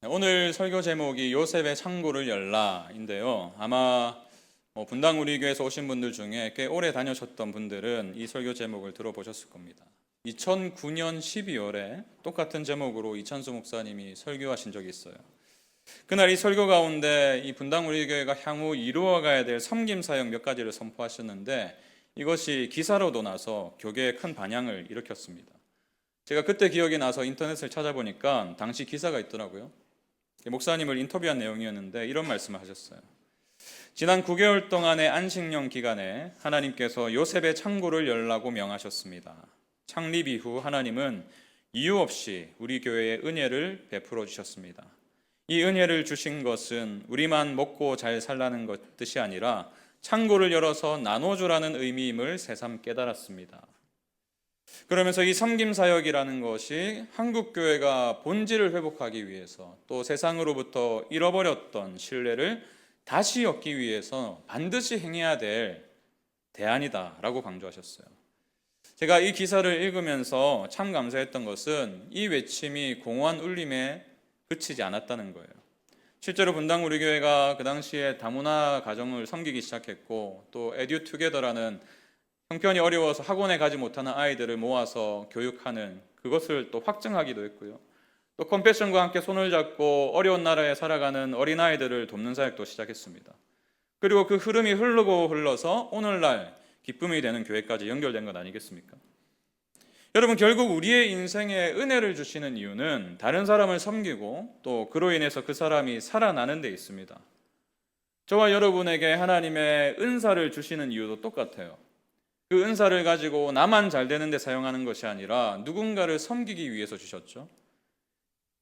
오늘 설교 제목이 요셉의 창고를 열라인데요. 아마 분당 우리 교회에서 오신 분들 중에 꽤 오래 다녀셨던 분들은 이 설교 제목을 들어보셨을 겁니다. 2009년 12월에 똑같은 제목으로 이찬수 목사님이 설교하신 적이 있어요. 그날 이 설교 가운데 이 분당 우리 교회가 향후 이루어가야 될 섬김 사역 몇 가지를 선포하셨는데 이것이 기사로도 나서 교계에 큰 반향을 일으켰습니다. 제가 그때 기억이 나서 인터넷을 찾아보니까 당시 기사가 있더라고요. 목사님을 인터뷰한 내용이었는데 이런 말씀을 하셨어요. 지난 9개월 동안의 안식년 기간에 하나님께서 요셉의 창고를 열라고 명하셨습니다. 창립 이후 하나님은 이유 없이 우리 교회에 은혜를 베풀어 주셨습니다. 이 은혜를 주신 것은 우리만 먹고 잘 살라는 뜻이 아니라 창고를 열어서 나눠주라는 의미임을 새삼 깨달았습니다. 그러면서 이 섬김사역이라는 것이 한국교회가 본질을 회복하기 위해서 또 세상으로부터 잃어버렸던 신뢰를 다시 얻기 위해서 반드시 행해야 될 대안이다라고 강조하셨어요. 제가 이 기사를 읽으면서 참 감사했던 것은 이 외침이 공허한 울림에 그치지 않았다는 거예요. 실제로 분당 우리 교회가 그 당시에 다문화 가정을 섬기기 시작했고 또 에듀투게더라는 형편이 어려워서 학원에 가지 못하는 아이들을 모아서 교육하는 그것을 또 확증하기도 했고요. 또 컴패션과 함께 손을 잡고 어려운 나라에 살아가는 어린아이들을 돕는 사역도 시작했습니다. 그리고 그 흐름이 흘러서 오늘날 기쁨이 되는 교회까지 연결된 것 아니겠습니까? 여러분, 결국 우리의 인생에 은혜를 주시는 이유는 다른 사람을 섬기고 또 그로 인해서 그 사람이 살아나는 데 있습니다. 저와 여러분에게 하나님의 은사를 주시는 이유도 똑같아요. 그 은사를 가지고 나만 잘 되는 데 사용하는 것이 아니라 누군가를 섬기기 위해서 주셨죠.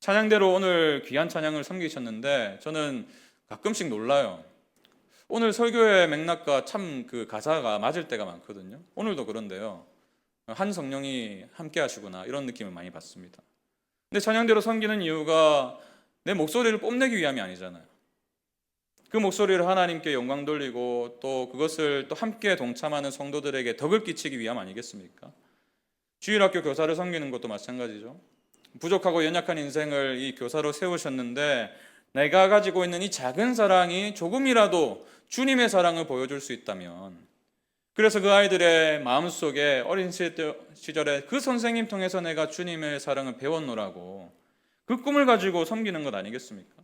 찬양대로 오늘 귀한 찬양을 섬기셨는데 저는 가끔씩 놀라요. 오늘 설교의 맥락과 참 그 가사가 맞을 때가 많거든요. 오늘도 그런데요. 한 성령이 함께 하시구나 이런 느낌을 많이 받습니다. 근데 찬양대로 섬기는 이유가 내 목소리를 뽐내기 위함이 아니잖아요. 그 목소리를 하나님께 영광 돌리고 또 그것을 또 함께 동참하는 성도들에게 덕을 끼치기 위함 아니겠습니까? 주일학교 교사를 섬기는 것도 마찬가지죠. 부족하고 연약한 인생을 이 교사로 세우셨는데 내가 가지고 있는 이 작은 사랑이 조금이라도 주님의 사랑을 보여줄 수 있다면, 그래서 그 아이들의 마음속에 어린 시절에 그 선생님 통해서 내가 주님의 사랑을 배웠노라고 그 꿈을 가지고 섬기는 것 아니겠습니까?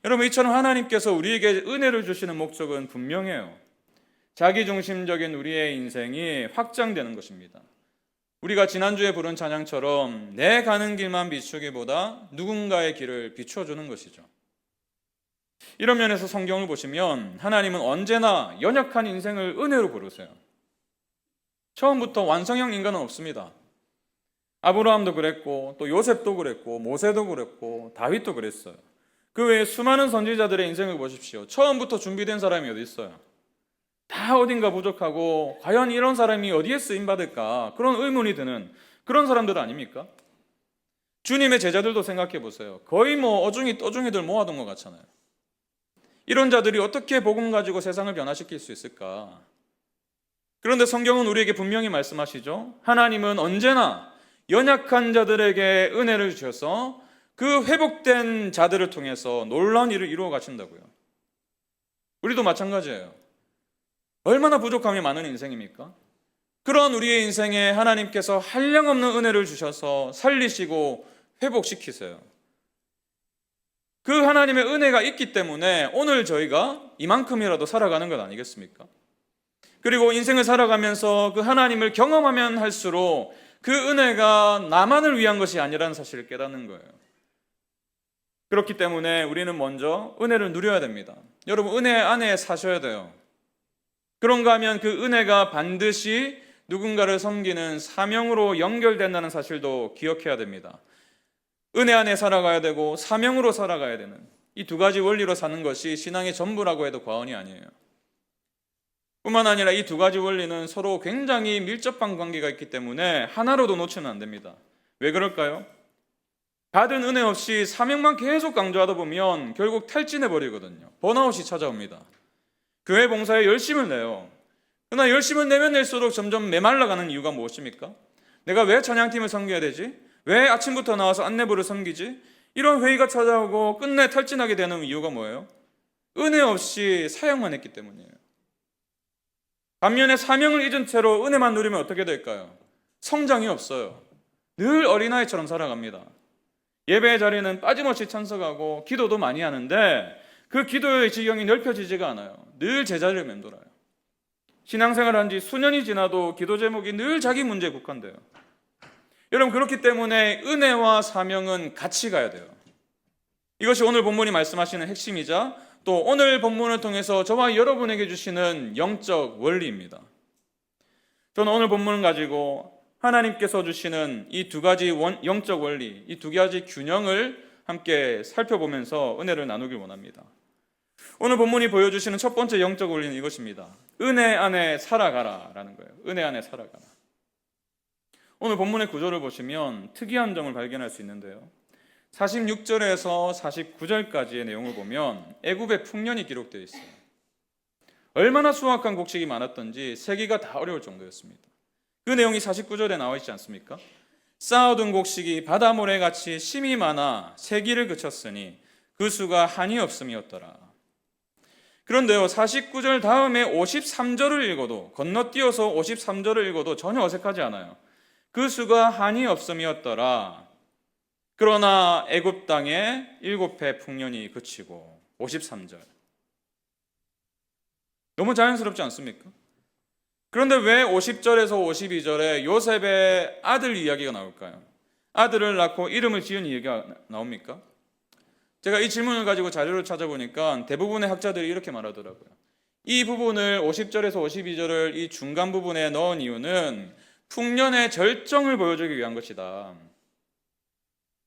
여러분, 이처럼 하나님께서 우리에게 은혜를 주시는 목적은 분명해요. 자기중심적인 우리의 인생이 확장되는 것입니다. 우리가 지난주에 부른 찬양처럼 내 가는 길만 비추기보다 누군가의 길을 비춰주는 것이죠. 이런 면에서 성경을 보시면 하나님은 언제나 연약한 인생을 은혜로 부르세요. 처음부터 완성형 인간은 없습니다. 아브라함도 그랬고 또 요셉도 그랬고 모세도 그랬고 다윗도 그랬어요. 그 외에 수많은 선지자들의 인생을 보십시오. 처음부터 준비된 사람이 어디 있어요? 다 어딘가 부족하고 과연 이런 사람이 어디에 쓰임받을까? 그런 의문이 드는 그런 사람들 아닙니까? 주님의 제자들도 생각해 보세요. 거의 어중이 떠중이들 모아둔 것 같잖아요. 이런 자들이 어떻게 복음 가지고 세상을 변화시킬 수 있을까? 그런데 성경은 우리에게 분명히 말씀하시죠. 하나님은 언제나 연약한 자들에게 은혜를 주셔서 그 회복된 자들을 통해서 놀라운 일을 이루어 가신다고요. 우리도 마찬가지예요. 얼마나 부족함이 많은 인생입니까? 그런 우리의 인생에 하나님께서 한량없는 은혜를 주셔서 살리시고 회복시키세요. 그 하나님의 은혜가 있기 때문에 오늘 저희가 이만큼이라도 살아가는 것 아니겠습니까? 그리고 인생을 살아가면서 그 하나님을 경험하면 할수록 그 은혜가 나만을 위한 것이 아니라는 사실을 깨닫는 거예요. 그렇기 때문에 우리는 먼저 은혜를 누려야 됩니다. 여러분, 은혜 안에 사셔야 돼요. 그런가 하면 그 은혜가 반드시 누군가를 섬기는 사명으로 연결된다는 사실도 기억해야 됩니다. 은혜 안에 살아가야 되고 사명으로 살아가야 되는 이 두 가지 원리로 사는 것이 신앙의 전부라고 해도 과언이 아니에요. 뿐만 아니라 이 두 가지 원리는 서로 굉장히 밀접한 관계가 있기 때문에 하나로도 놓치면 안 됩니다. 왜 그럴까요? 받은 은혜 없이 사명만 계속 강조하다 보면 결국 탈진해버리거든요. 번아웃이 찾아옵니다. 교회 봉사에 열심을 내요. 그러나 열심을 내면 낼수록 점점 메말라가는 이유가 무엇입니까? 내가 왜 찬양팀을 섬겨야 되지? 왜 아침부터 나와서 안내부를 섬기지? 이런 회의가 찾아오고 끝내 탈진하게 되는 이유가 뭐예요? 은혜 없이 사역만 했기 때문이에요. 반면에 사명을 잊은 채로 은혜만 누리면 어떻게 될까요? 성장이 없어요. 늘 어린아이처럼 살아갑니다. 예배의 자리는 빠짐없이 참석하고 기도도 많이 하는데 그 기도의 지경이 넓혀지지가 않아요. 늘 제자리를 맴돌아요. 신앙생활을 한 지 수년이 지나도 기도 제목이 늘 자기 문제에 국한돼요. 여러분, 그렇기 때문에 은혜와 사명은 같이 가야 돼요. 이것이 오늘 본문이 말씀하시는 핵심이자 또 오늘 본문을 통해서 저와 여러분에게 주시는 영적 원리입니다. 저는 오늘 본문을 가지고 하나님께서 주시는 이 두 가지 영적 원리, 이 두 가지 균형을 함께 살펴보면서 은혜를 나누길 원합니다. 오늘 본문이 보여주시는 첫 번째 영적 원리는 이것입니다. 은혜 안에 살아가라 라는 거예요. 은혜 안에 살아가라. 오늘 본문의 구조를 보시면 특이한 점을 발견할 수 있는데요. 46절에서 49절까지의 내용을 보면 애굽의 풍년이 기록되어 있어요. 얼마나 수확한 곡식이 많았던지 세기가 다 어려울 정도였습니다. 그 내용이 49절에 나와 있지 않습니까? 쌓아둔 곡식이 바다모래같이 심이 많아 세기를 그쳤으니 그 수가 한이 없음이었더라. 그런데요, 49절 다음에 53절을 읽어도, 건너뛰어서 53절을 읽어도 전혀 어색하지 않아요. 그 수가 한이 없음이었더라. 그러나 애굽 땅에 7해 풍년이 그치고. 53절. 너무 자연스럽지 않습니까? 그런데 왜 50절에서 52절에 요셉의 아들 이야기가 나올까요? 아들을 낳고 이름을 지은 이야기가 나옵니까? 제가 이 질문을 가지고 자료를 찾아보니까 대부분의 학자들이 이렇게 말하더라고요. 이 부분을 50절에서 52절을 이 중간 부분에 넣은 이유는 풍년의 절정을 보여주기 위한 것이다.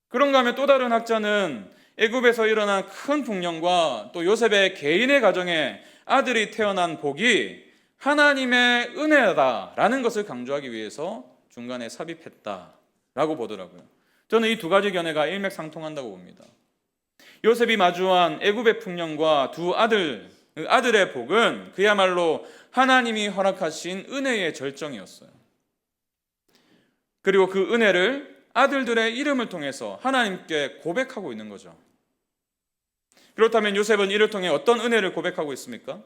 그런가 하면 또 다른 학자는 애굽에서 일어난 큰 풍년과 또 요셉의 개인의 가정에 아들이 태어난 복이 하나님의 은혜다라는 것을 강조하기 위해서 중간에 삽입했다라고 보더라고요. 저는 이 두 가지 견해가 일맥상통한다고 봅니다. 요셉이 마주한 애굽의 풍년과 두 아들의 복은 그야말로 하나님이 허락하신 은혜의 절정이었어요. 그리고 그 은혜를 아들들의 이름을 통해서 하나님께 고백하고 있는 거죠. 그렇다면 요셉은 이를 통해 어떤 은혜를 고백하고 있습니까?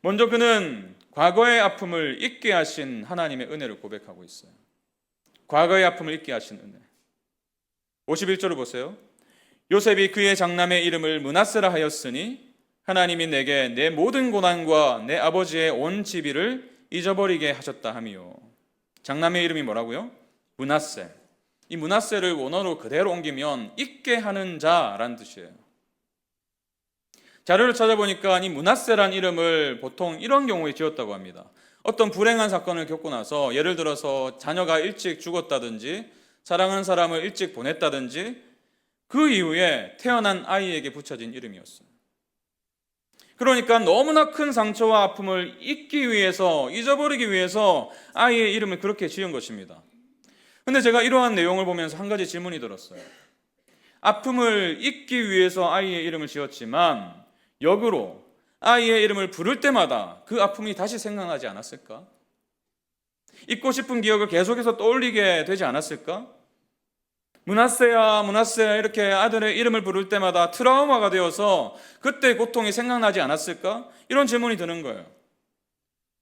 먼저 그는 과거의 아픔을 잊게 하신 하나님의 은혜를 고백하고 있어요. 과거의 아픔을 잊게 하신 은혜. 51절을 보세요. 요셉이 그의 장남의 이름을 므낫세라 하였으니 하나님이 내게 내 모든 고난과 내 아버지의 온 지비를 잊어버리게 하셨다 하미요. 장남의 이름이 뭐라고요? 므낫세. 이 므낫세를 원어로 그대로 옮기면 잊게 하는 자라는 뜻이에요. 자료를 찾아보니까 이 므낫세란 이름을 보통 이런 경우에 지었다고 합니다. 어떤 불행한 사건을 겪고 나서 예를 들어서 자녀가 일찍 죽었다든지 사랑하는 사람을 일찍 보냈다든지 그 이후에 태어난 아이에게 붙여진 이름이었어요. 그러니까 너무나 큰 상처와 아픔을 잊기 위해서, 잊어버리기 위해서 아이의 이름을 그렇게 지은 것입니다. 근데 제가 이러한 내용을 보면서 한 가지 질문이 들었어요. 아픔을 잊기 위해서 아이의 이름을 지었지만 역으로 아이의 이름을 부를 때마다 그 아픔이 다시 생각나지 않았을까? 잊고 싶은 기억을 계속해서 떠올리게 되지 않았을까? 므낫세야 므낫세야 이렇게 아들의 이름을 부를 때마다 트라우마가 되어서 그때 고통이 생각나지 않았을까? 이런 질문이 드는 거예요.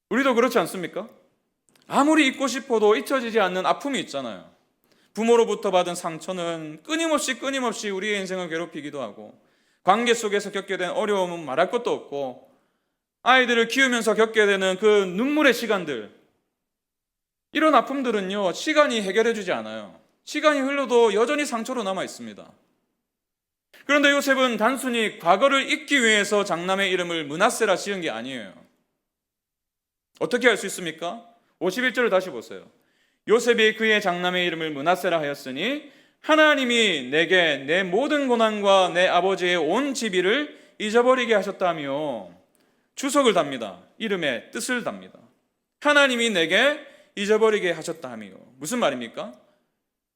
우리도 그렇지 않습니까? 아무리 잊고 싶어도 잊혀지지 않는 아픔이 있잖아요. 부모로부터 받은 상처는 끊임없이 우리의 인생을 괴롭히기도 하고 관계 속에서 겪게 된 어려움은 말할 것도 없고 아이들을 키우면서 겪게 되는 그 눈물의 시간들, 이런 아픔들은요, 시간이 해결해 주지 않아요. 시간이 흘러도 여전히 상처로 남아 있습니다. 그런데 요셉은 단순히 과거를 잊기 위해서 장남의 이름을 므낫세라 지은 게 아니에요. 어떻게 할 수 있습니까? 51절을 다시 보세요. 요셉이 그의 장남의 이름을 므낫세라 하였으니 하나님이 내게 내 모든 고난과 내 아버지의 온 지비를 잊어버리게 하셨다며 주석을 답니다. 이름의 뜻을 답니다. 하나님이 내게 잊어버리게 하셨다며. 무슨 말입니까?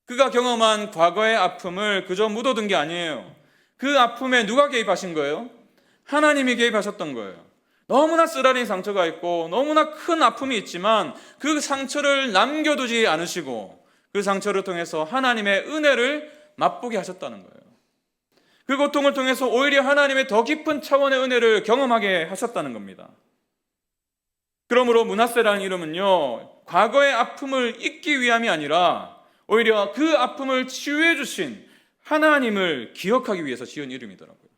그가 경험한 과거의 아픔을 그저 묻어둔 게 아니에요. 그 아픔에 누가 개입하신 거예요? 하나님이 개입하셨던 거예요. 너무나 쓰라린 상처가 있고 너무나 큰 아픔이 있지만 그 상처를 남겨두지 않으시고 그 상처를 통해서 하나님의 은혜를 맛보게 하셨다는 거예요. 그 고통을 통해서 오히려 하나님의 더 깊은 차원의 은혜를 경험하게 하셨다는 겁니다. 그러므로 므낫세라는 이름은요, 과거의 아픔을 잊기 위함이 아니라 오히려 그 아픔을 치유해 주신 하나님을 기억하기 위해서 지은 이름이더라고요.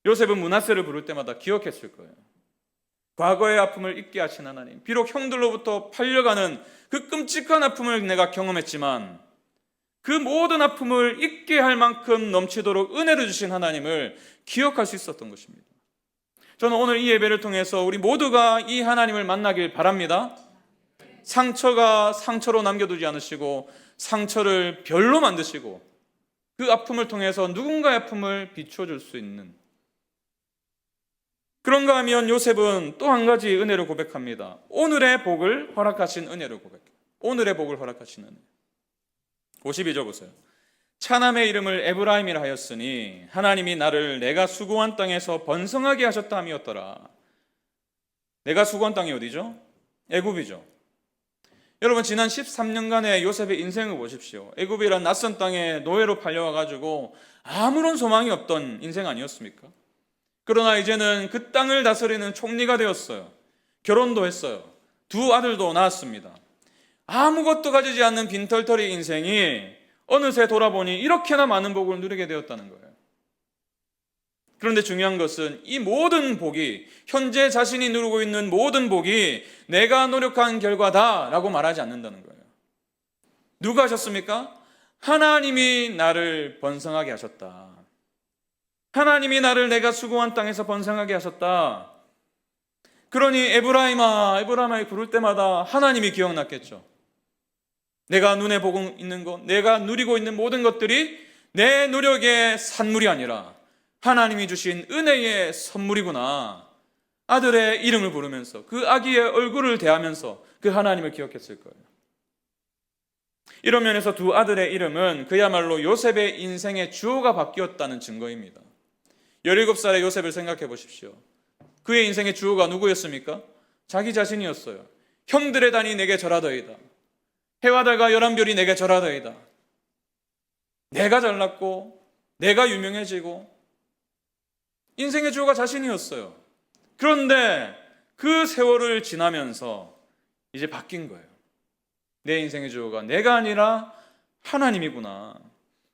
요셉은 므낫세를 부를 때마다 기억했을 거예요. 과거의 아픔을 잊게 하신 하나님, 비록 형들로부터 팔려가는 그 끔찍한 아픔을 내가 경험했지만 그 모든 아픔을 잊게 할 만큼 넘치도록 은혜를 주신 하나님을 기억할 수 있었던 것입니다. 저는 오늘 이 예배를 통해서 우리 모두가 이 하나님을 만나길 바랍니다. 상처가 상처로 남겨두지 않으시고 상처를 별로 만드시고 그 아픔을 통해서 누군가의 아픔을 비춰줄 수 있는, 그런가 하면 요셉은 또 한 가지 은혜를 고백합니다. 오늘의 복을 허락하신 은혜를 고백해요. 오늘의 복을 허락하신 은혜. 52절 보세요. 차남의 이름을 에브라임이라 하였으니 하나님이 나를 내가 수고한 땅에서 번성하게 하셨다 함이었더라. 내가 수고한 땅이 어디죠? 애굽이죠. 여러분, 지난 13년간의 요셉의 인생을 보십시오. 애굽이란 낯선 땅에 노예로 팔려와가지고 아무런 소망이 없던 인생 아니었습니까? 그러나 이제는 그 땅을 다스리는 총리가 되었어요. 결혼도 했어요. 두 아들도 낳았습니다. 아무것도 가지지 않는 빈털터리 인생이 어느새 돌아보니 이렇게나 많은 복을 누리게 되었다는 거예요. 그런데 중요한 것은 이 모든 복이, 현재 자신이 누리고 있는 모든 복이 내가 노력한 결과다라고 말하지 않는다는 거예요. 누가 하셨습니까? 하나님이 나를 번성하게 하셨다. 하나님이 나를 내가 수고한 땅에서 번성하게 하셨다. 그러니 에브라임아, 에브라임아 부를 때마다 하나님이 기억났겠죠. 내가 눈에 보고 있는 것, 내가 누리고 있는 모든 것들이 내 노력의 산물이 아니라 하나님이 주신 은혜의 선물이구나. 아들의 이름을 부르면서 그 아기의 얼굴을 대하면서 그 하나님을 기억했을 거예요. 이런 면에서 두 아들의 이름은 그야말로 요셉의 인생의 주어가 바뀌었다는 증거입니다. 17살의 요셉을 생각해 보십시오. 그의 인생의 주어가 누구였습니까? 자기 자신이었어요. 형들의 단이 내게 절하더이다. 해와 달과 열한 별이 내게 절하더이다. 내가 잘났고 내가 유명해지고 인생의 주어가 자신이었어요. 그런데 그 세월을 지나면서 이제 바뀐 거예요. 내 인생의 주어가 내가 아니라 하나님이구나.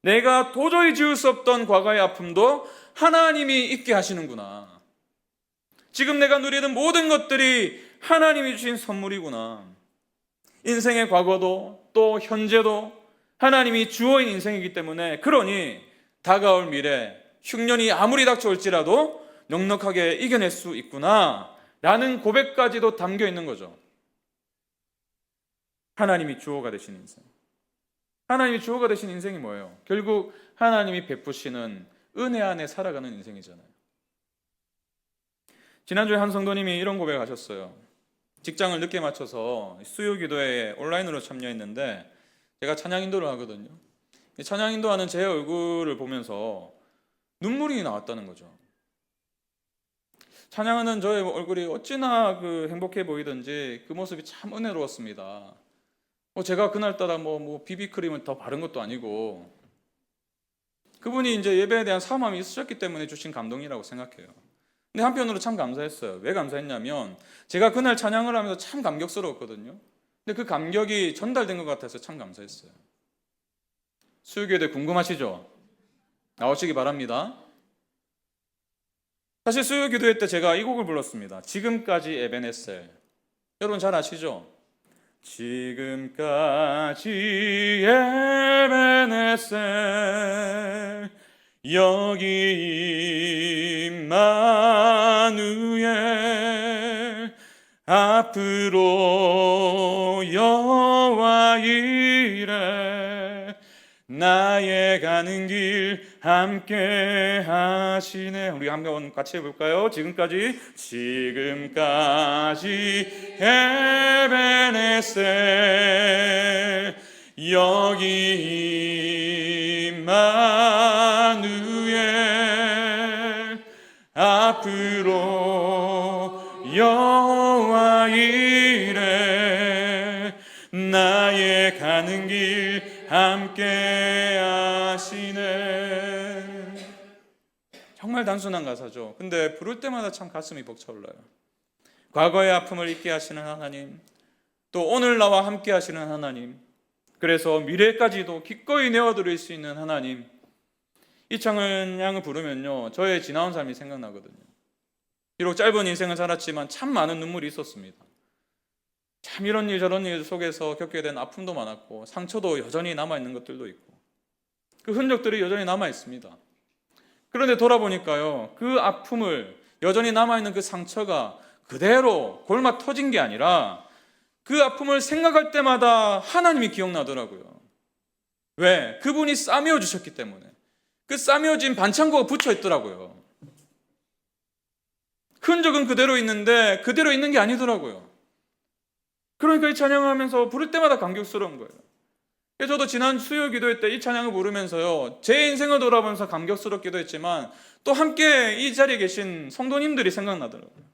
내가 도저히 지울 수 없던 과거의 아픔도 하나님이 있게 하시는구나. 지금 내가 누리는 모든 것들이 하나님이 주신 선물이구나. 인생의 과거도 또 현재도 하나님이 주어인 인생이기 때문에, 그러니 다가올 미래 흉년이 아무리 닥쳐올지라도 넉넉하게 이겨낼 수 있구나 라는 고백까지도 담겨 있는 거죠. 하나님이 주어가 되신 인생. 하나님이 주어가 되신 인생이 뭐예요? 결국 하나님이 베푸시는 은혜 안에 살아가는 인생이잖아요. 지난주에 한 성도님이 이런 고백을 하셨어요. 직장을 늦게 마쳐서 수요기도에 온라인으로 참여했는데 제가 찬양 인도를 하거든요. 찬양 인도하는 제 얼굴을 보면서 눈물이 나왔다는 거죠. 찬양하는 저의 얼굴이 어찌나 행복해 보이던지 그 모습이 참 은혜로웠습니다. 제가 그날따라 비비크림을 더 바른 것도 아니고 그분이 이제 예배에 대한 사모함이 있으셨기 때문에 주신 감동이라고 생각해요. 근데 한편으로 참 감사했어요. 왜 감사했냐면 제가 그날 찬양을 하면서 참 감격스러웠거든요. 근데 그 감격이 전달된 것 같아서 참 감사했어요. 수요교회 궁금하시죠? 나오시기 바랍니다. 사실 수요기도회 때 제가 이 곡을 불렀습니다. 지금까지 에베네셀. 여러분 잘 아시죠? 지금까지 에베네셀 여기 임마누엘 앞으로 여호와 이레 나의 가는 길 함께 하시네. 우리 한번 같이 해볼까요? 지금까지 에베네셀 여기 임마누엘 앞으로 여호와 이레 나의 가는 길 길 함께 하시네. 정말 단순한 가사죠. 근데 부를 때마다 참 가슴이 벅차올라요. 과거의 아픔을 잊게 하시는 하나님, 또 오늘 나와 함께 하시는 하나님, 그래서 미래까지도 기꺼이 내어드릴 수 있는 하나님, 이 찬양을 부르면요 저의 지나온 삶이 생각나거든요. 비록 짧은 인생을 살았지만 참 많은 눈물이 있었습니다. 참 이런 일 저런 일 속에서 겪게 된 아픔도 많았고 상처도 여전히 남아있는 것들도 있고 그 흔적들이 여전히 남아있습니다. 그런데 돌아보니까요 그 아픔을 여전히 남아있는 그 상처가 그대로 골마 터진 게 아니라 그 아픔을 생각할 때마다 하나님이 기억나더라고요. 왜? 그분이 싸매어 주셨기 때문에. 그 싸매어진 반창고가 붙여 있더라고요. 흔적은 그대로 있는데 그대로 있는 게 아니더라고요. 그러니까 이 찬양을 하면서 부를 때마다 감격스러운 거예요. 저도 지난 수요 기도회 때 이 찬양을 부르면서요 제 인생을 돌아보면서 감격스럽기도 했지만 또 함께 이 자리에 계신 성도님들이 생각나더라고요.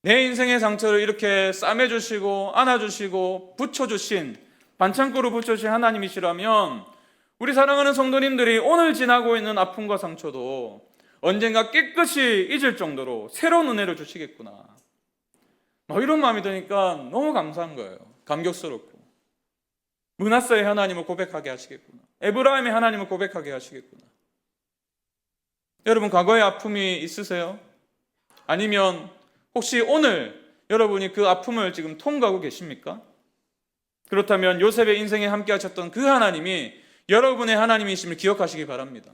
내 인생의 상처를 이렇게 싸매주시고 안아주시고 붙여주신, 반창고로 붙여주신 하나님이시라면 우리 사랑하는 성도님들이 오늘 지나고 있는 아픔과 상처도 언젠가 깨끗이 잊을 정도로 새로운 은혜를 주시겠구나, 이런 마음이 드니까 너무 감사한 거예요. 감격스럽고 므낫세의 하나님을 고백하게 하시겠구나, 에브라임의 하나님을 고백하게 하시겠구나. 여러분 과거의 아픔이 있으세요? 아니면 혹시 오늘 여러분이 그 아픔을 지금 통과하고 계십니까? 그렇다면 요셉의 인생에 함께 하셨던 그 하나님이 여러분의 하나님이심을 기억하시기 바랍니다.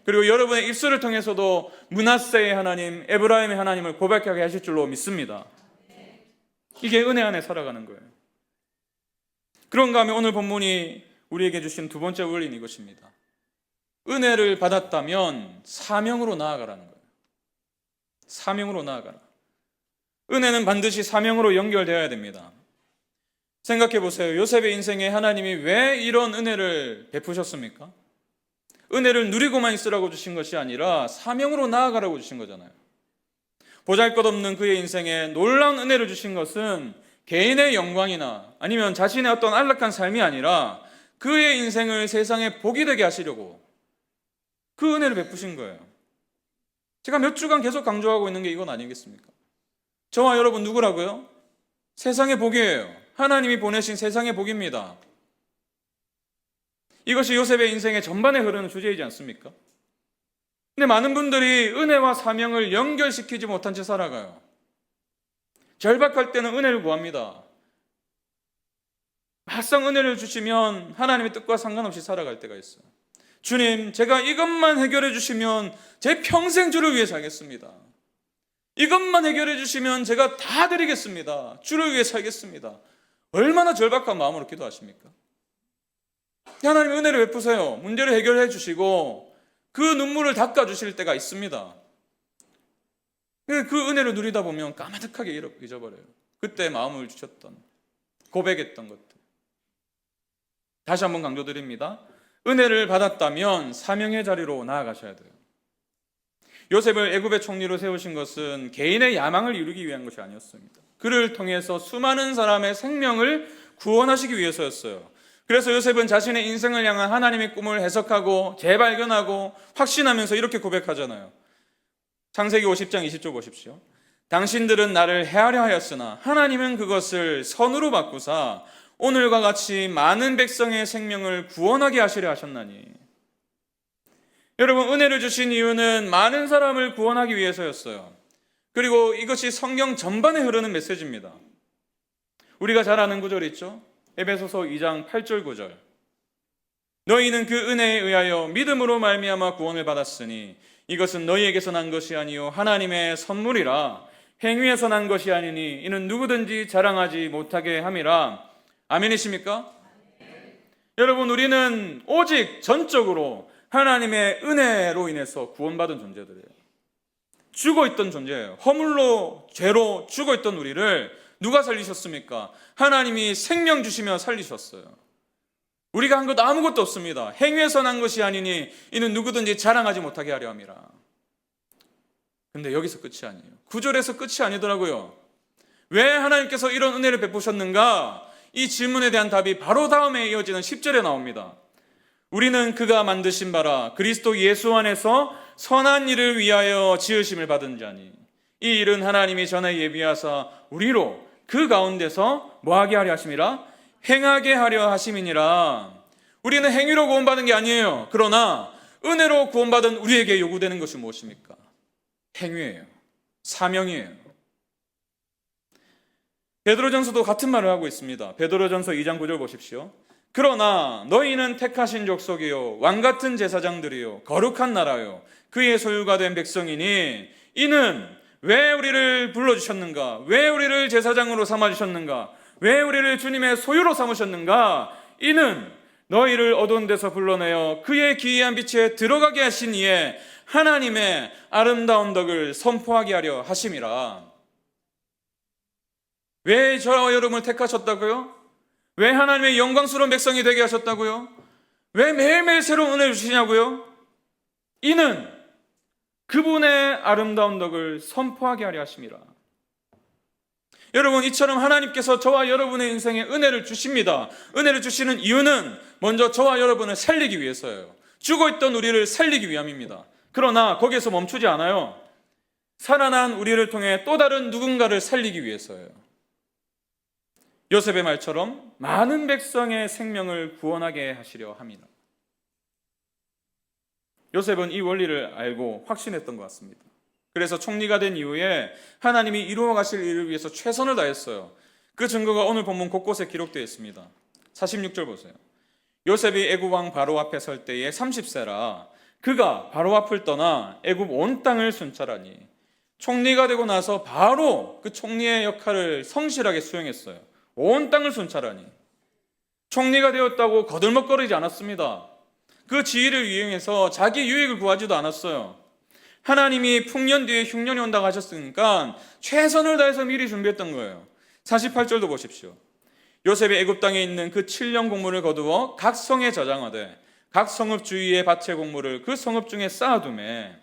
그리고 여러분의 입술을 통해서도 므낫세의 하나님, 에브라임의 하나님을 고백하게 하실 줄로 믿습니다. 이게 은혜 안에 살아가는 거예요. 그런가 하면 오늘 본문이 우리에게 주신 두 번째 원리는 이것입니다. 은혜를 받았다면 사명으로 나아가라는 거예요. 사명으로 나아가라. 은혜는 반드시 사명으로 연결되어야 됩니다. 생각해 보세요. 요셉의 인생에 하나님이 왜 이런 은혜를 베푸셨습니까? 은혜를 누리고만 있으라고 주신 것이 아니라 사명으로 나아가라고 주신 거잖아요. 보잘것없는 그의 인생에 놀라운 은혜를 주신 것은 개인의 영광이나 아니면 자신의 어떤 안락한 삶이 아니라 그의 인생을 세상에 복이 되게 하시려고 그 은혜를 베푸신 거예요. 제가 몇 주간 계속 강조하고 있는 게 이건 아니겠습니까? 저와 여러분 누구라고요? 세상의 복이에요. 하나님이 보내신 세상의 복입니다. 이것이 요셉의 인생의 전반에 흐르는 주제이지 않습니까? 근데 많은 분들이 은혜와 사명을 연결시키지 못한 채 살아가요. 절박할 때는 은혜를 구합니다. 막상 은혜를 주시면 하나님의 뜻과 상관없이 살아갈 때가 있어요. 주님, 제가 이것만 해결해 주시면 제 평생 주를 위해 살겠습니다. 이것만 해결해 주시면 제가 다 드리겠습니다. 주를 위해 살겠습니다. 얼마나 절박한 마음으로 기도하십니까? 하나님 은혜를 베푸세요. 문제를 해결해 주시고 그 눈물을 닦아 주실 때가 있습니다. 그 은혜를 누리다 보면 까마득하게 잊어버려요. 그때 마음을 주셨던, 고백했던 것들. 다시 한번 강조드립니다. 은혜를 받았다면 사명의 자리로 나아가셔야 돼요. 요셉을 애굽의 총리로 세우신 것은 개인의 야망을 이루기 위한 것이 아니었습니다. 그를 통해서 수많은 사람의 생명을 구원하시기 위해서였어요. 그래서 요셉은 자신의 인생을 향한 하나님의 꿈을 해석하고 재발견하고 확신하면서 이렇게 고백하잖아요. 창세기 50장 20절 보십시오. 당신들은 나를 해하려 하였으나 하나님은 그것을 선으로 바꾸사 오늘과 같이 많은 백성의 생명을 구원하게 하시려 하셨나니. 여러분 은혜를 주신 이유는 많은 사람을 구원하기 위해서였어요. 그리고 이것이 성경 전반에 흐르는 메시지입니다. 우리가 잘 아는 구절 있죠? 에베소서 2장 8절 9절. 너희는 그 은혜에 의하여 믿음으로 말미암아 구원을 받았으니 이것은 너희에게서 난 것이 아니요 하나님의 선물이라. 행위에서 난 것이 아니니 이는 누구든지 자랑하지 못하게 함이라. 아멘이십니까? 여러분 우리는 오직 전적으로 하나님의 은혜로 인해서 구원받은 존재들이에요. 죽어있던 존재예요. 허물로 죄로 죽어있던 우리를 누가 살리셨습니까? 하나님이 생명 주시며 살리셨어요. 우리가 한 것 아무것도 없습니다. 행위에서 난 것이 아니니 이는 누구든지 자랑하지 못하게 하려 함이라. 근데 여기서 끝이 아니에요. 9절에서 끝이 아니더라고요. 왜 하나님께서 이런 은혜를 베푸셨는가? 이 질문에 대한 답이 바로 다음에 이어지는 10절에 나옵니다. 우리는 그가 만드신 바라 그리스도 예수 안에서 선한 일을 위하여 지으심을 받은 자니 이 일은 하나님이 전에 예비하사 우리로 그 가운데서 뭐하게 하려 하심이라? 행하게 하려 하심이니라. 우리는 행위로 구원받은 게 아니에요. 그러나 은혜로 구원받은 우리에게 요구되는 것이 무엇입니까? 행위예요. 사명이에요. 베드로전서도 같은 말을 하고 있습니다. 베드로전서 2장 9절 보십시오. 그러나 너희는 택하신 족속이요 왕같은 제사장들이요 거룩한 나라요 그의 소유가 된 백성이니 이는 왜 우리를 불러주셨는가? 왜 우리를 제사장으로 삼아주셨는가? 왜 우리를 주님의 소유로 삼으셨는가? 이는 너희를 어두운 데서 불러내어 그의 기이한 빛에 들어가게 하신 이에 하나님의 아름다운 덕을 선포하게 하려 하심이라. 왜 저와 여러분을 택하셨다고요? 왜 하나님의 영광스러운 백성이 되게 하셨다고요? 왜 매일매일 새로운 은혜를 주시냐고요? 이는 그분의 아름다운 덕을 선포하게 하려 하심이라. 여러분, 이처럼 하나님께서 저와 여러분의 인생에 은혜를 주십니다. 은혜를 주시는 이유는 먼저 저와 여러분을 살리기 위해서예요. 죽어있던 우리를 살리기 위함입니다. 그러나 거기에서 멈추지 않아요. 살아난 우리를 통해 또 다른 누군가를 살리기 위해서예요. 요셉의 말처럼 많은 백성의 생명을 구원하게 하시려 함이라. 요셉은 이 원리를 알고 확신했던 것 같습니다. 그래서 총리가 된 이후에 하나님이 이루어 가실 일을 위해서 최선을 다했어요. 그 증거가 오늘 본문 곳곳에 기록되어 있습니다. 46절 보세요. 요셉이 애굽 왕 바로 앞에 설 때에 30세라 그가 바로 앞을 떠나 애굽 온 땅을 순찰하니 총리가 되고 나서 바로 그 총리의 역할을 성실하게 수행했어요. 온 땅을 순찰하니 총리가 되었다고 거들먹거리지 않았습니다. 그 지위를 이용해서 자기 유익을 구하지도 않았어요. 하나님이 풍년 뒤에 흉년이 온다고 하셨으니까 최선을 다해서 미리 준비했던 거예요. 48절도 보십시오. 요셉이 애굽 땅에 있는 그 7년 곡물을 거두어 각 성에 저장하되 각 성읍 주위의 밭의 곡물을 그 성읍 중에 쌓아두매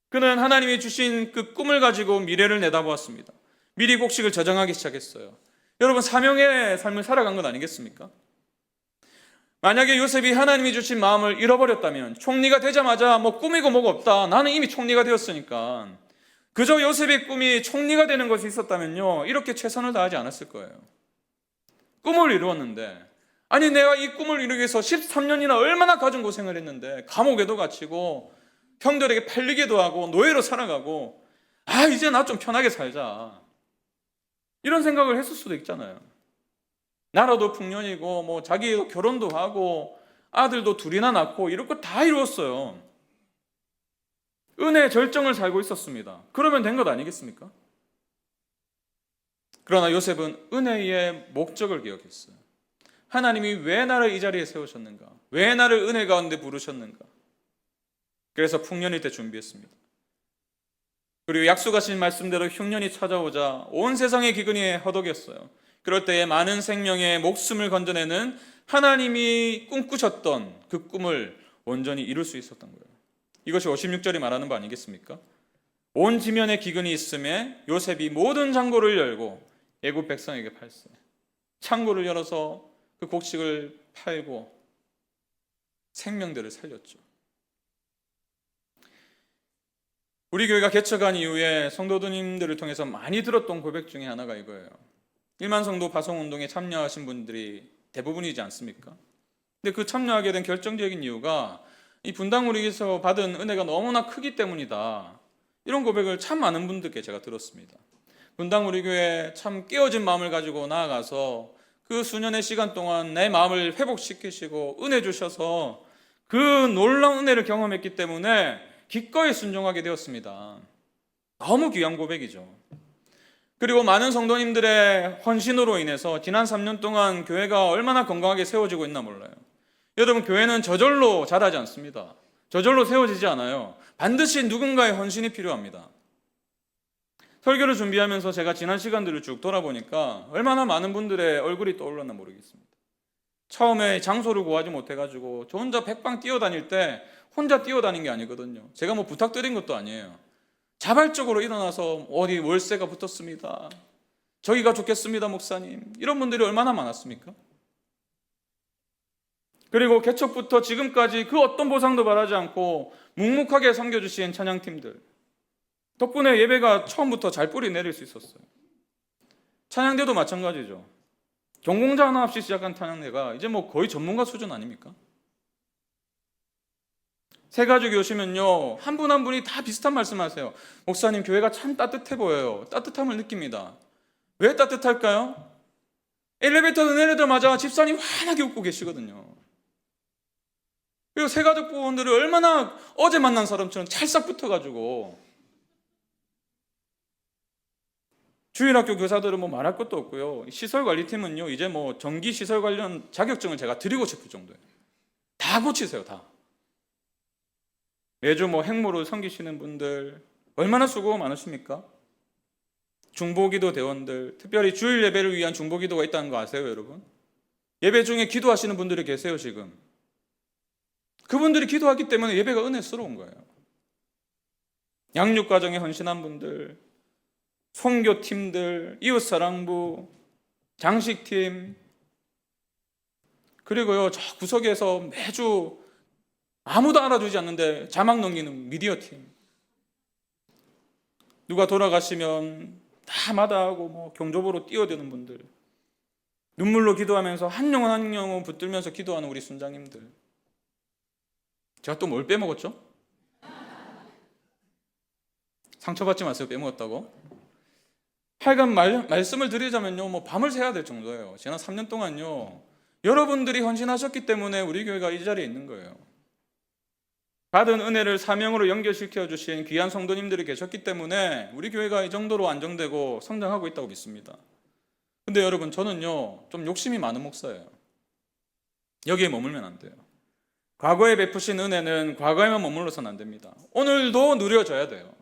그는 하나님이 주신 그 꿈을 가지고 미래를 내다보았습니다. 미리 곡식을 저장하기 시작했어요. 여러분, 사명의 삶을 살아간 것 아니겠습니까? 만약에 요셉이 하나님이 주신 마음을 잃어버렸다면 총리가 되자마자 뭐 꿈이고 뭐가 없다. 나는 이미 총리가 되었으니까. 그저 요셉의 꿈이 총리가 되는 것이 있었다면요. 이렇게 최선을 다하지 않았을 거예요. 꿈을 이루었는데 아니 내가 이 꿈을 이루기 위해서 13년이나 얼마나 가진 고생을 했는데 감옥에도 갇히고 형들에게 팔리기도 하고 노예로 살아가고 이제 나 좀 편하게 살자. 이런 생각을 했을 수도 있잖아요. 나라도 풍년이고 뭐 자기도 결혼도 하고 아들도 둘이나 낳고 이런 거 다 이루었어요. 은혜의 절정을 살고 있었습니다. 그러면 된 것 아니겠습니까? 그러나 요셉은 은혜의 목적을 기억했어요. 하나님이 왜 나를 이 자리에 세우셨는가? 왜 나를 은혜 가운데 부르셨는가? 그래서 풍년일 때 준비했습니다. 그리고 약속하신 말씀대로 흉년이 찾아오자 온 세상의 기근이 허덕였어요. 그럴 때에 많은 생명의 목숨을 건져내는 하나님이 꿈꾸셨던 그 꿈을 온전히 이룰 수 있었던 거예요. 이것이 56절이 말하는 바 아니겠습니까? 온 지면에 기근이 있음에 요셉이 모든 창고를 열고 애굽 백성에게 팔세. 창고를 열어서 그 곡식을 팔고 생명들을 살렸죠. 우리 교회가 개척한 이후에 성도님들을 통해서 많이 들었던 고백 중에 하나가 이거예요. 1만 성도 파송운동에 참여하신 분들이 대부분이지 않습니까? 근데 그 참여하게 된 결정적인 이유가 이 분당우리에서 받은 은혜가 너무나 크기 때문이다. 이런 고백을 참 많은 분들께 제가 들었습니다. 분당우리교회 참 깨어진 마음을 가지고 나아가서 그 수년의 시간 동안 내 마음을 회복시키시고 은혜 주셔서 그 놀라운 은혜를 경험했기 때문에 기꺼이 순종하게 되었습니다. 너무 귀한 고백이죠. 그리고 많은 성도님들의 헌신으로 인해서 지난 3년 동안 교회가 얼마나 건강하게 세워지고 있나 몰라요. 여러분, 교회는 저절로 자라지 않습니다. 저절로 세워지지 않아요. 반드시 누군가의 헌신이 필요합니다. 설교를 준비하면서 제가 지난 시간들을 쭉 돌아보니까 얼마나 많은 분들의 얼굴이 떠올랐나 모르겠습니다. 처음에 장소를 구하지 못해가지고 저 혼자 백방 뛰어다닐 때 혼자 뛰어다닌 게 아니거든요. 제가 뭐 부탁드린 것도 아니에요. 자발적으로 일어나서 어디 월세가 붙었습니다. 저기가 좋겠습니다, 목사님. 이런 분들이 얼마나 많았습니까? 그리고 개척부터 지금까지 그 어떤 보상도 바라지 않고 묵묵하게 섬겨주신 찬양팀들 덕분에 예배가 처음부터 잘 뿌리 내릴 수 있었어요. 찬양대도 마찬가지죠. 전공자 하나 없이 시작한 찬양대가 이제 뭐 거의 전문가 수준 아닙니까? 새 가족이 오시면요, 한 분 한 분이 다 비슷한 말씀하세요. 목사님, 교회가 참 따뜻해 보여요. 따뜻함을 느낍니다. 왜 따뜻할까요? 엘리베이터도 내리자마자 집사님 환하게 웃고 계시거든요. 그리고 새 가족 부원들을 얼마나 어제 만난 사람처럼 찰싹 붙어가지고, 주일학교 교사들은 뭐 말할 것도 없고요. 시설관리팀은요, 이제 뭐 전기 시설 관련 자격증을 제가 드리고 싶을 정도예요. 다 고치세요, 다. 매주 뭐 행모로 섬기시는 분들 얼마나 수고가 많으십니까? 중보기도 대원들, 특별히 주일 예배를 위한 중보기도가 있다는 거 아세요, 여러분? 예배 중에 기도하시는 분들이 계세요, 지금. 그분들이 기도하기 때문에 예배가 은혜스러운 거예요. 양육과정에 헌신한 분들, 선교팀들, 이웃사랑부, 장식팀, 그리고요, 저 구석에서 매주 아무도 알아주지 않는데 자막 넘기는 미디어팀, 누가 돌아가시면 다 마다하고 뭐 경조보로 뛰어드는 분들, 눈물로 기도하면서 한 영혼 한 영혼 붙들면서 기도하는 우리 순장님들. 제가 또 뭘 빼먹었죠? 상처받지 마세요, 빼먹었다고. 하여간 말씀을 드리자면요, 뭐 밤을 새야 될 정도예요. 지난 3년 동안요, 여러분들이 헌신하셨기 때문에 우리 교회가 이 자리에 있는 거예요. 받은 은혜를 사명으로 연결시켜 주신 귀한 성도님들이 계셨기 때문에 우리 교회가 이 정도로 안정되고 성장하고 있다고 믿습니다. 근데 여러분, 저는요, 좀 욕심이 많은 목사예요. 여기에 머물면 안 돼요. 과거에 베푸신 은혜는 과거에만 머물러서는 안 됩니다. 오늘도 누려져야 돼요.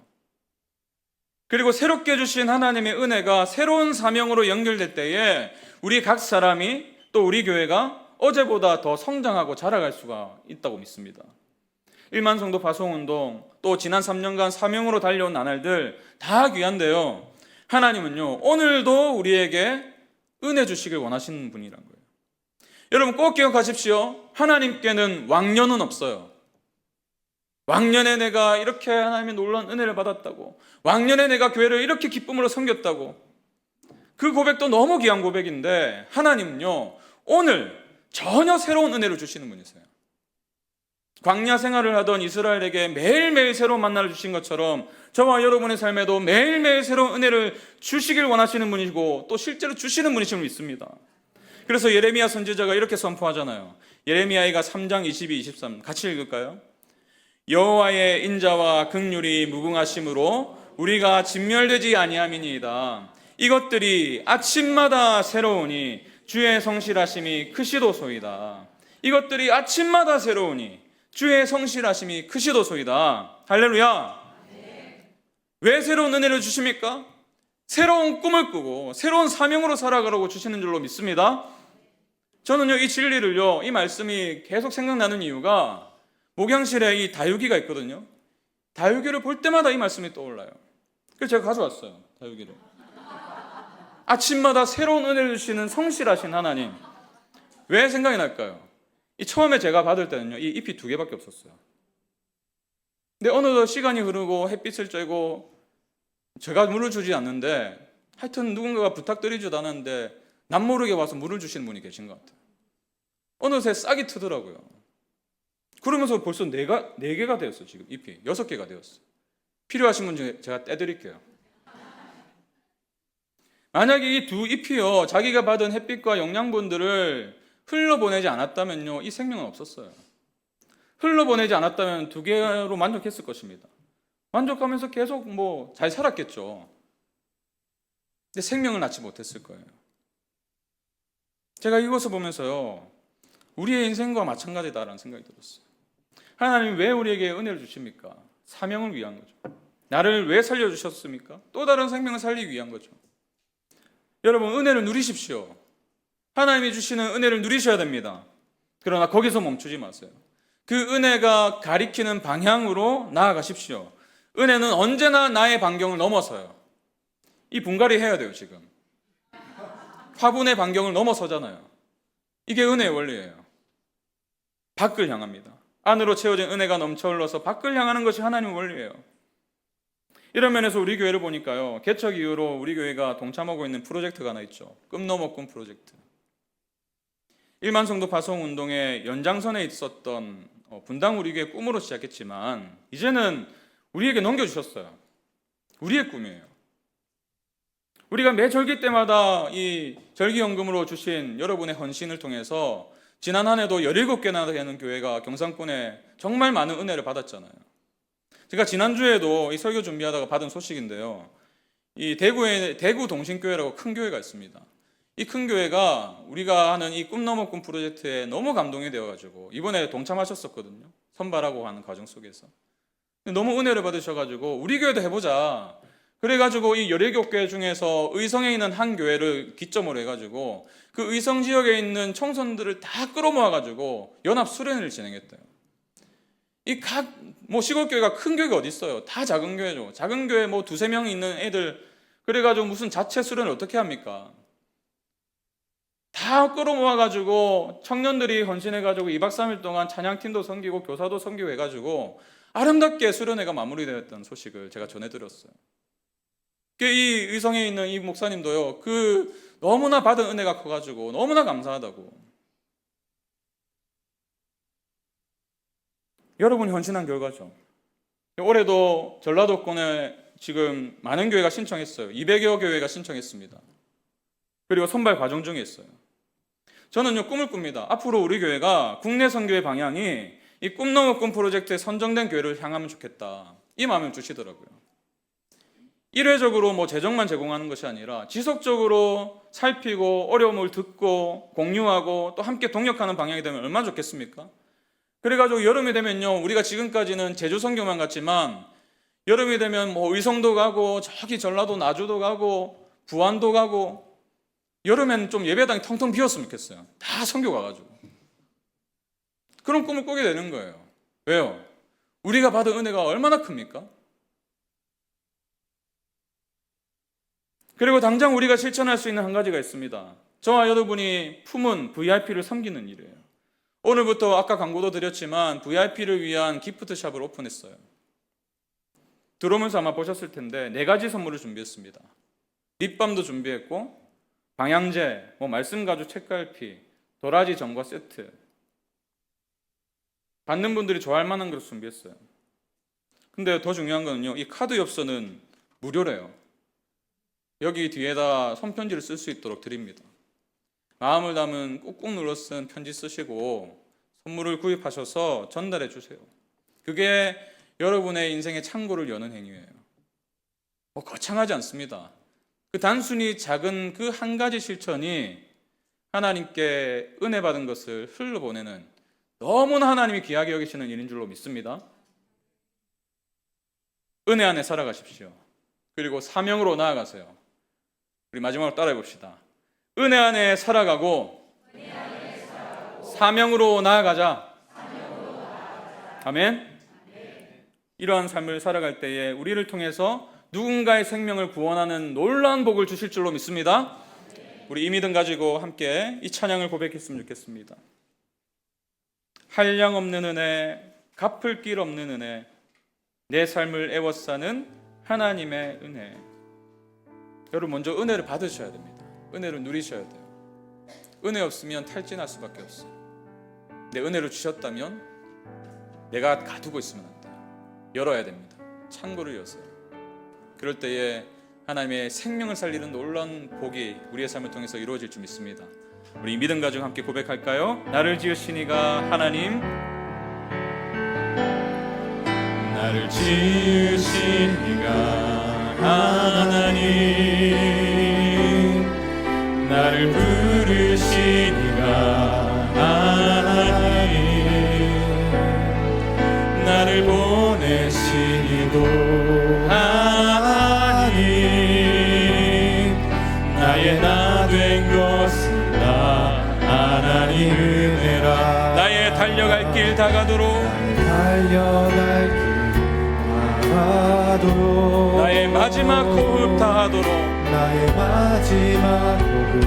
그리고 새롭게 주신 하나님의 은혜가 새로운 사명으로 연결될 때에 우리 각 사람이, 또 우리 교회가 어제보다 더 성장하고 자라갈 수가 있다고 믿습니다. 1만 성도 파송운동, 또 지난 3년간 사명으로 달려온 나날들 다 귀한데요, 하나님은요, 오늘도 우리에게 은혜 주시길 원하시는 분이란 거예요. 여러분 꼭 기억하십시오. 하나님께는 왕년은 없어요. 왕년에 내가 이렇게 하나님의 놀라운 은혜를 받았다고, 왕년에 내가 교회를 이렇게 기쁨으로 섬겼다고, 그 고백도 너무 귀한 고백인데, 하나님은요, 오늘 전혀 새로운 은혜를 주시는 분이세요. 광야 생활을 하던 이스라엘에게 매일매일 새로운 만나를 주신 것처럼 저와 여러분의 삶에도 매일매일 새로운 은혜를 주시길 원하시는 분이고, 또 실제로 주시는 분이심을 믿습니다. 그래서 예레미야 선지자가 이렇게 선포하잖아요. 예레미야가 3장 22, 23 같이 읽을까요? 여호와의 인자와 긍휼이 무궁하심으로 우리가 진멸되지 아니함이니이다. 이것들이 아침마다 새로우니 주의 성실하심이 크시도소이다. 이것들이 아침마다 새로우니 주의 성실하심이 크시도소이다. 할렐루야. 왜 새로운 은혜를 주십니까? 새로운 꿈을 꾸고 새로운 사명으로 살아가라고 주시는 줄로 믿습니다. 저는요, 이 진리를요, 이 말씀이 계속 생각나는 이유가 목양실에 이 다육이가 있거든요. 다육이를 볼 때마다 이 말씀이 떠올라요. 그래서 제가 가져왔어요, 다육이를. 아침마다 새로운 은혜를 주시는 성실하신 하나님, 왜 생각이 날까요? 이 처음에 제가 받을 때는요, 이 잎이 2개밖에 없었어요. 근데 어느덧 시간이 흐르고 햇빛을 쬐고 제가 물을 주지 않는데, 하여튼 누군가가 부탁드리지도 않았는데 남모르게 와서 물을 주시는 분이 계신 것 같아요. 어느새 싹이 트더라고요. 그러면서 벌써 4개가 되었어요. 지금 잎이 6개가 되었어요. 필요하신 분 중에 제가 떼드릴게요. 만약에 이 2잎이요, 자기가 받은 햇빛과 영양분들을 흘러보내지 않았다면요, 이 생명은 없었어요. 흘러보내지 않았다면 2개로 만족했을 것입니다. 만족하면서 계속 뭐 잘 살았겠죠. 근데 생명을 낳지 못했을 거예요. 제가 이것을 보면서요, 우리의 인생과 마찬가지다라는 생각이 들었어요. 하나님이 왜 우리에게 은혜를 주십니까? 사명을 위한 거죠. 나를 왜 살려주셨습니까? 또 다른 생명을 살리기 위한 거죠. 여러분, 은혜를 누리십시오. 하나님이 주시는 은혜를 누리셔야 됩니다. 그러나 거기서 멈추지 마세요. 그 은혜가 가리키는 방향으로 나아가십시오. 은혜는 언제나 나의 반경을 넘어서요. 이 분갈이 해야 돼요, 지금. 화분의 반경을 넘어서잖아요. 이게 은혜의 원리예요. 밖을 향합니다. 안으로 채워진 은혜가 넘쳐 흘러서 밖을 향하는 것이 하나님의 원리예요. 이런 면에서 우리 교회를 보니까요, 개척 이후로 우리 교회가 동참하고 있는 프로젝트가 하나 있죠. 꿈 넘어 꿈 프로젝트. 1만 성도 파송 운동의 연장선에 있었던 분당 우리 교회 꿈으로 시작했지만 이제는 우리에게 넘겨주셨어요. 우리의 꿈이에요. 우리가 매 절기 때마다 이 절기연금으로 주신 여러분의 헌신을 통해서 지난 한 해도 17개나 되는 교회가 경상권에 정말 많은 은혜를 받았잖아요. 제가 지난주에도 이 설교 준비하다가 받은 소식인데요. 이 대구 동신교회라고 큰 교회가 있습니다. 이 큰 교회가 우리가 하는 이 꿈 넘어 꿈 프로젝트에 너무 감동이 되어가지고 이번에 동참하셨었거든요. 선발하고 하는 과정 속에서. 너무 은혜를 받으셔가지고 우리 교회도 해보자. 그래가지고 이 17개 중에서 의성에 있는 한 교회를 기점으로 해가지고 그 의성 지역에 있는 청소년들을 다 끌어모아가지고 연합 수련회를 진행했대요. 이 시골 교회가 큰 교회가 어디 있어요? 다 작은 교회죠. 작은 교회 두세 명 있는 애들 그래가지고 무슨 자체 수련을 어떻게 합니까? 다 끌어모아가지고 청년들이 헌신해가지고 2박 3일 동안 찬양팀도 섬기고 교사도 섬기고 해가지고 아름답게 수련회가 마무리되었던 소식을 제가 전해드렸어요. 이 의성에 있는 이 목사님도요, 너무나 받은 은혜가 커가지고 너무나 감사하다고. 여러분이 헌신한 결과죠. 올해도 전라도권에 지금 많은 교회가 신청했어요. 200여 교회가 신청했습니다. 그리고 선발 과정 중에 있어요. 저는요, 꿈을 꿉니다. 앞으로 우리 교회가 국내 선교의 방향이 이 꿈 넘어 꿈 프로젝트에 선정된 교회를 향하면 좋겠다. 이 마음을 주시더라고요. 일회적으로 재정만 제공하는 것이 아니라 지속적으로 살피고 어려움을 듣고 공유하고 또 함께 동역하는 방향이 되면 얼마나 좋겠습니까? 그래가지고 여름이 되면요, 우리가 지금까지는 제주 선교만 갔지만 여름이 되면 의성도 가고 저기 전라도 나주도 가고 부안도 가고 여름엔 좀 예배당이 텅텅 비었으면 좋겠어요. 다 선교 가가지고. 그런 꿈을 꾸게 되는 거예요. 왜요? 우리가 받은 은혜가 얼마나 큽니까? 그리고 당장 우리가 실천할 수 있는 한 가지가 있습니다. 저와 여러분이 품은 VIP를 섬기는 일이에요. 오늘부터 아까 광고도 드렸지만 VIP를 위한 기프트샵을 오픈했어요. 들어오면서 아마 보셨을 텐데 4가지 선물을 준비했습니다. 립밤도 준비했고 방향제, 말씀 가죽 책갈피, 도라지 전과 세트. 받는 분들이 좋아할 만한 것을 준비했어요. 근데 더 중요한 거는요, 이 카드 엽서는 무료래요. 여기 뒤에다 손편지를 쓸 수 있도록 드립니다. 마음을 담은 꾹꾹 눌러 쓴 편지 쓰시고 선물을 구입하셔서 전달해 주세요. 그게 여러분의 인생의 창고를 여는 행위예요. 거창하지 않습니다. 단순히 작은 그 한 가지 실천이 하나님께 은혜 받은 것을 흘러보내는 너무나 하나님이 귀하게 여기시는 일인 줄로 믿습니다. 은혜 안에 살아가십시오. 그리고 사명으로 나아가세요. 우리 마지막으로 따라해 봅시다. 은혜 안에 살아가고 사명으로 나아가자. 아멘. 이러한 삶을 살아갈 때에 우리를 통해서 누군가의 생명을 구원하는 놀라운 복을 주실 줄로 믿습니다. 우리 이 믿음 가지고 함께 이 찬양을 고백했으면 좋겠습니다. 한량 없는 은혜, 갚을 길 없는 은혜, 내 삶을 애워싸는 하나님의 은혜. 여러분, 먼저 은혜를 받으셔야 됩니다. 은혜를 누리셔야 돼요. 은혜 없으면 탈진할 수밖에 없어요. 내 은혜를 주셨다면 내가 가두고 있으면 안 돼요. 열어야 됩니다. 창고를 여세요. 그럴 때에 하나님의 생명을 살리는 놀라운 복이 우리의 삶을 통해서 이루어질 줄 믿습니다. 우리 믿음 가지고 함께 고백할까요? 나를 지으신 이가 하나님, 나를 지으신 이가 하나님, 나를 부르신 이가 하나님, 나를 보내신 이도 하나님, 나의 나 된 것은 나 하나님 은혜라. 나의 달려갈 길 다가도록, 달려갈 길 다하도록, 나의 마지막 호흡 다하도록, 나의 마지막 호흡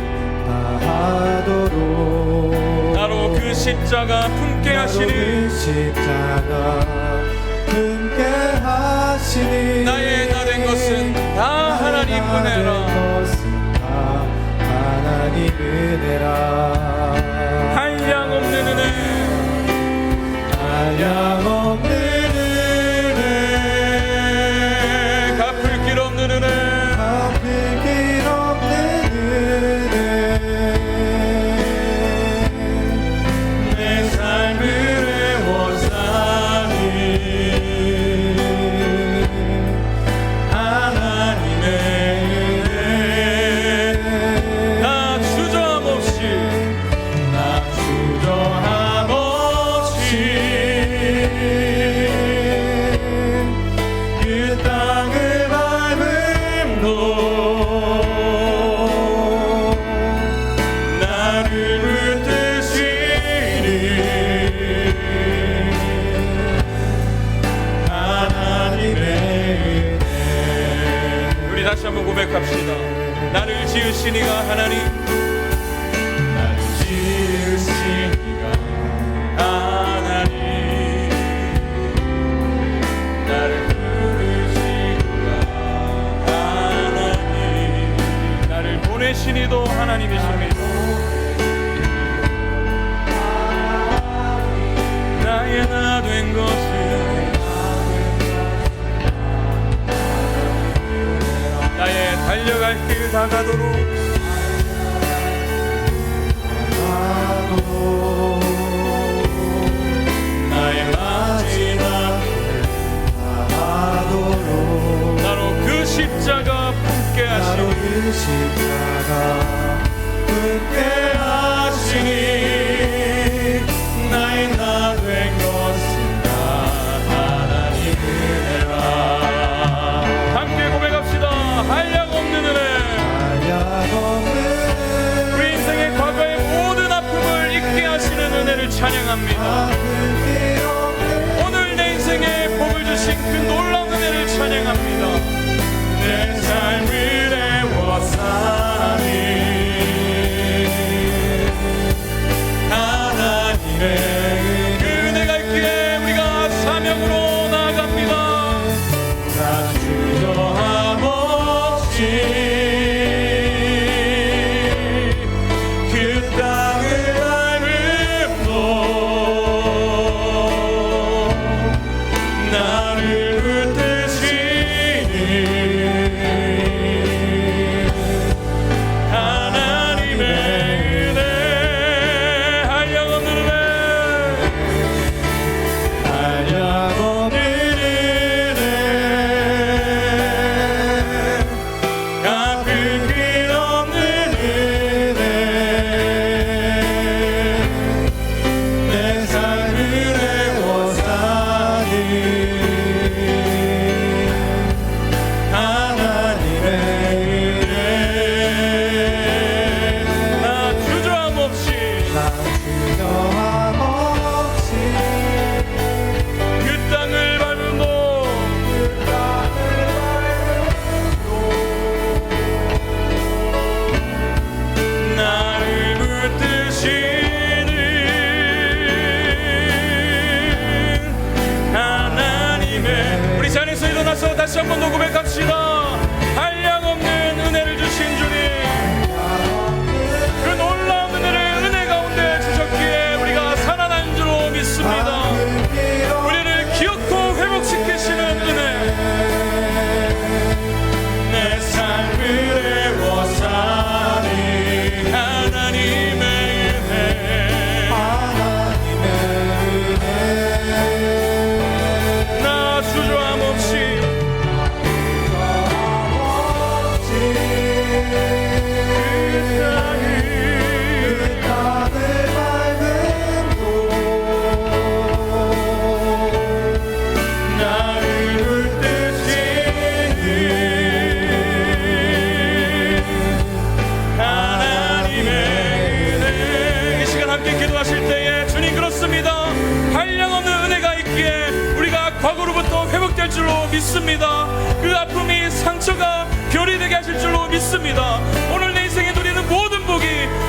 하도록 나로 그 십자가 품게 하시니 나의 나 된 것은 다 하나님 은혜라. 한량 없는 은혜, 한량 없는 은혜, 갚을 길 없는 은혜, 갚을 길 없는 은혜, 내 삶을 애워싸니 하나님의 은혜. 나 주저함 없이 그 땅을 밟음도 나를 붙드시니 하나님의 은혜. 우리 다시 한번 고백합시다. 나를 지으신 이가 하나님, 나를 지으신 이가 하나님, 나를 부르신 이가 하나님, 나를 보내신 이도 하나님이십니다. 나의 나 된 것은 나의 달려갈 길 다가도록 나의 마지막 하도록 나로 그 십자가 품게 나로 하시니 그 십자가 붙게 하시니 나의 나 된 것은 다 하나님 은혜라. 함께 고백합시다. 한량 없는 은혜. 한량 없는 우리 인생의 과거의 모든 아픔을 잊게 하시는 은혜를 찬양합니다. 오늘 내 인생에 복을 주신 그 놀라운 은혜를 찬양합니다. 내 삶을 애워싸니 하나님의 그 은혜가 있기에 우리가 사명으로 나아갑니다. 나 주저함 없이 그 땅을 밟음도 나를 붙드시니 하나님의 은혜. 한량 없는 은혜, 한량 없는 은혜, 갚을 길 없는 은혜, 내 삶을 애워싸니 하나님의 은혜. 나 주저함 없이 나 주저함 없이 그 땅을 밟음도 나를 붙드시는 하나님의. 우리 자리에서 일어나서 다시 한 번 더 고백합시다. 한량 없는 은혜를 주신 주님, 그 놀라운 은혜를 은혜 가운데 주셨기에 우리가 살아난 줄로 믿습니다. 우리를 기억고 회복시키시는 은혜, 내 삶을 애워싸니 하나님의 은혜, 하나님의 은혜. 나 주저함 없이 과거로부터 회복될 줄로 믿습니다. 그 아픔이 상처가 결이 되게 하실 줄로 믿습니다. 오늘 내 인생에 누리는 모든 복이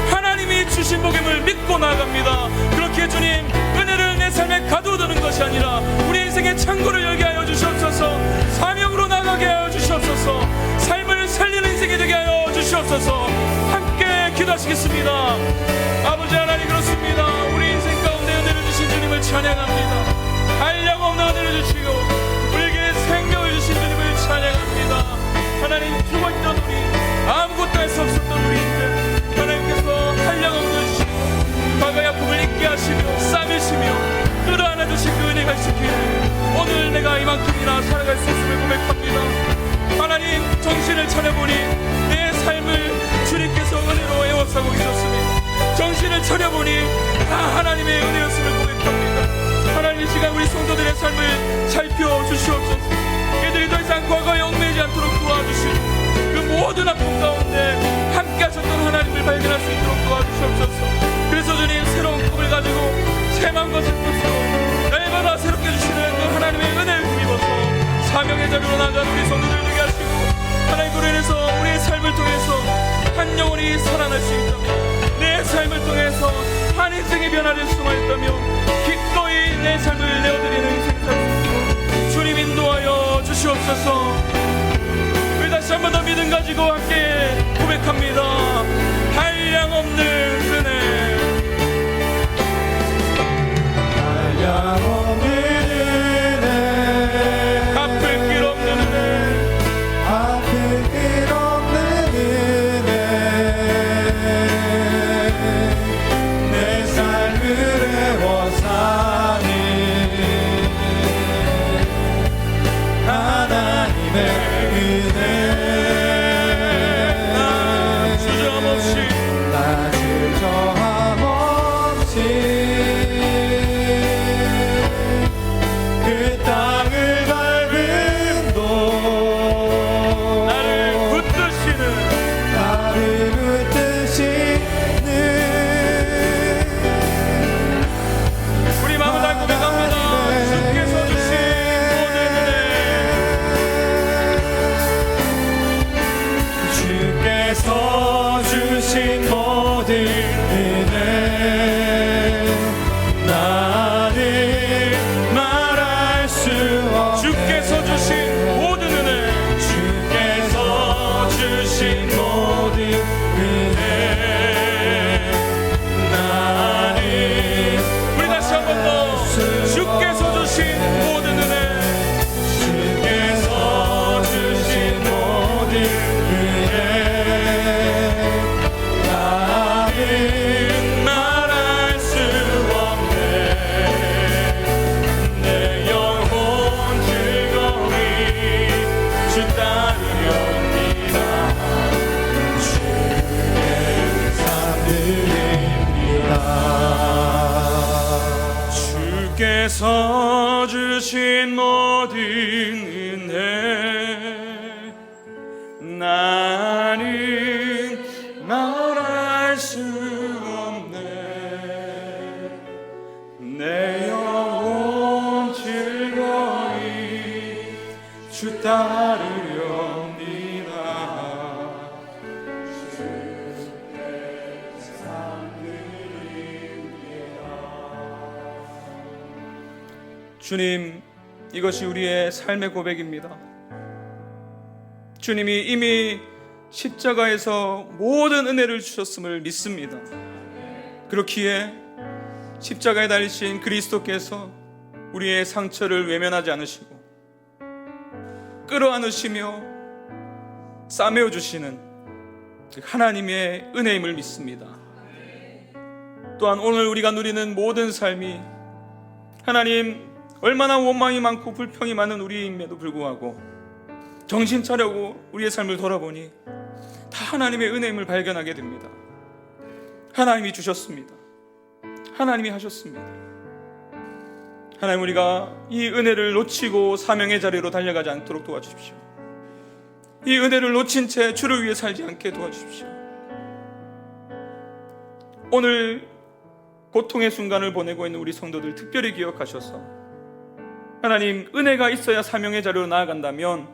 하나님 주신 복음을 믿고 나아갑니다. 그렇게 주님 은혜를 내 삶에 가둬두는 것이 아니라 우리 인생의 창고를 열게 하여 주시옵소서. 사명으로 나가게 하여 주시옵소서. 삶을 살리는 인생이 되게 하여 주시옵소서. 함께 기도하시겠습니다. 아버지 하나님, 그렇습니다. 우리 인생 가운데 은혜를 주신 주님을 찬양합니다. 한량없는 은혜를 주시고 우리에게 생명을 주신 주님을 찬양합니다. 하나님, 죽어있던 우리, 아무것도 할 수 없었던 우리인데 하나님께서 한량없는 주시고 과거의 아픔을 잊게 하시며 싸매시며 끌어안아 주신 그 은혜가 있으기에 오늘 내가 이만큼이나 살아갈 수 있음을 고백합니다. 하나님, 정신을 차려보니 내 삶을 주님께서 은혜로 에워싸고 계셨습니다. 정신을 차려보니 다 하나님의 은혜였음을 고백합니다. 하나님, 이 시간 우리 성도들의 삶을 살펴주시옵소서. 이들이 더 이상 과거에 얽매이지 않도록 도와주시고 그 모든 아픔 가운데 함께 하셨던 하나님을 발견할 수 있도록 도와주시옵소서. 그래서 주님, 새로운 꿈을 가지고 새 마음과 새 뜻으로 날마다 새롭게 주시는 그 하나님의 은혜를 힘입어서 사명의 자리로 나아간 우리 성도들 되게 하시고 하나님, 그로 인해서 우리의 삶을 통해서 한 영혼이 살아날 수 있다면, 내 삶을 통해서 한 인생이 변화될 수만 있다면 기꺼이 내 삶을 내어드리는 인생 살 수 있도록 주님 인도하여 주시옵소서. 우리 다시 한 번 더 믿음 가지고 함께 고백합니다. 한량없는 은혜, 한량없는 은혜, 갚을 길 없는 은혜, 갚을 길 없는 은혜, 내 삶을 에워싸는 하나님의 은혜. 나 주저함없이 그 땅을 밟은 도 나를 붙드시는 우리 마음을 다 고백합니다. 주께서 주신 모든 은혜, 주께서 주신 모든 은혜, 나는 말할 수 없네. 주께서 주신 모든 은혜, 주께서 주신 모든 은혜, 나는 우리 다시 한 번 더 주께서 주신 모든 은혜, 주께서 주신 모든 은혜, 나는 말할 수 없네. 내 영혼 즐거이 주 따르렵니다. 주의 삶 드립니다. 주께서 주신 모든 은혜, 나는 말할 수 없네. 내 영혼 즐거이 주 따르렵니다. 주님, 이것이 우리의 삶의 고백입니다. 주님이 이미 십자가에서 모든 은혜를 주셨음을 믿습니다. 그렇기에 십자가에 달리신 그리스도께서 우리의 상처를 외면하지 않으시고 끌어안으시며 싸매어 주시는 하나님의 은혜임을 믿습니다. 또한 오늘 우리가 누리는 모든 삶이 하나님, 얼마나 원망이 많고 불평이 많은 우리임에도 불구하고 정신 차려고 우리의 삶을 돌아보니 다 하나님의 은혜임을 발견하게 됩니다. 하나님이 주셨습니다. 하나님이 하셨습니다. 하나님, 우리가 이 은혜를 놓치고 사명의 자리로 달려가지 않도록 도와주십시오. 이 은혜를 놓친 채 주를 위해 살지 않게 도와주십시오. 오늘 고통의 순간을 보내고 있는 우리 성도들 특별히 기억하셔서 하나님, 은혜가 있어야 사명의 자리로 나아간다면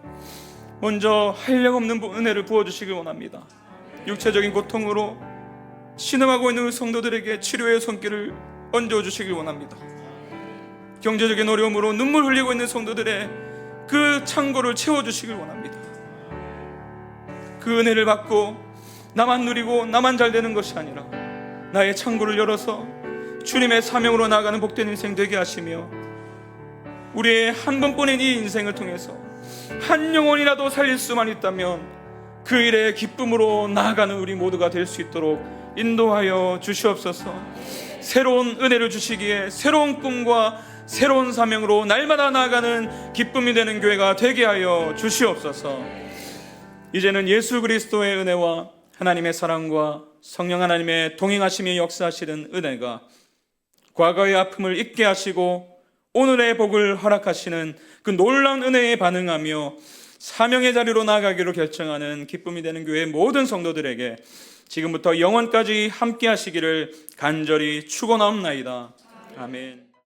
먼저 한량없는 은혜를 부어주시길 원합니다. 육체적인 고통으로 신음하고 있는 우리 성도들에게 치료의 손길을 얹어주시길 원합니다. 경제적인 어려움으로 눈물 흘리고 있는 성도들의 그 창고를 채워주시길 원합니다. 그 은혜를 받고 나만 누리고 나만 잘 되는 것이 아니라 나의 창고를 열어서 주님의 사명으로 나아가는 복된 인생 되게 하시며, 우리의 한 번뿐인 이 인생을 통해서 한 영혼이라도 살릴 수만 있다면 그 일의 기쁨으로 나아가는 우리 모두가 될 수 있도록 인도하여 주시옵소서. 새로운 은혜를 주시기에 새로운 꿈과 새로운 사명으로 날마다 나아가는 기쁨이 되는 교회가 되게 하여 주시옵소서. 이제는 예수 그리스도의 은혜와 하나님의 사랑과 성령 하나님의 동행하심이 역사하시는 은혜가 과거의 아픔을 잊게 하시고 오늘의 복을 허락하시는 그 놀라운 은혜에 반응하며 사명의 자리로 나아가기로 결정하는 기쁨이 되는 교회의 모든 성도들에게 지금부터 영원까지 함께 하시기를 간절히 축원하옵나이다. 아멘.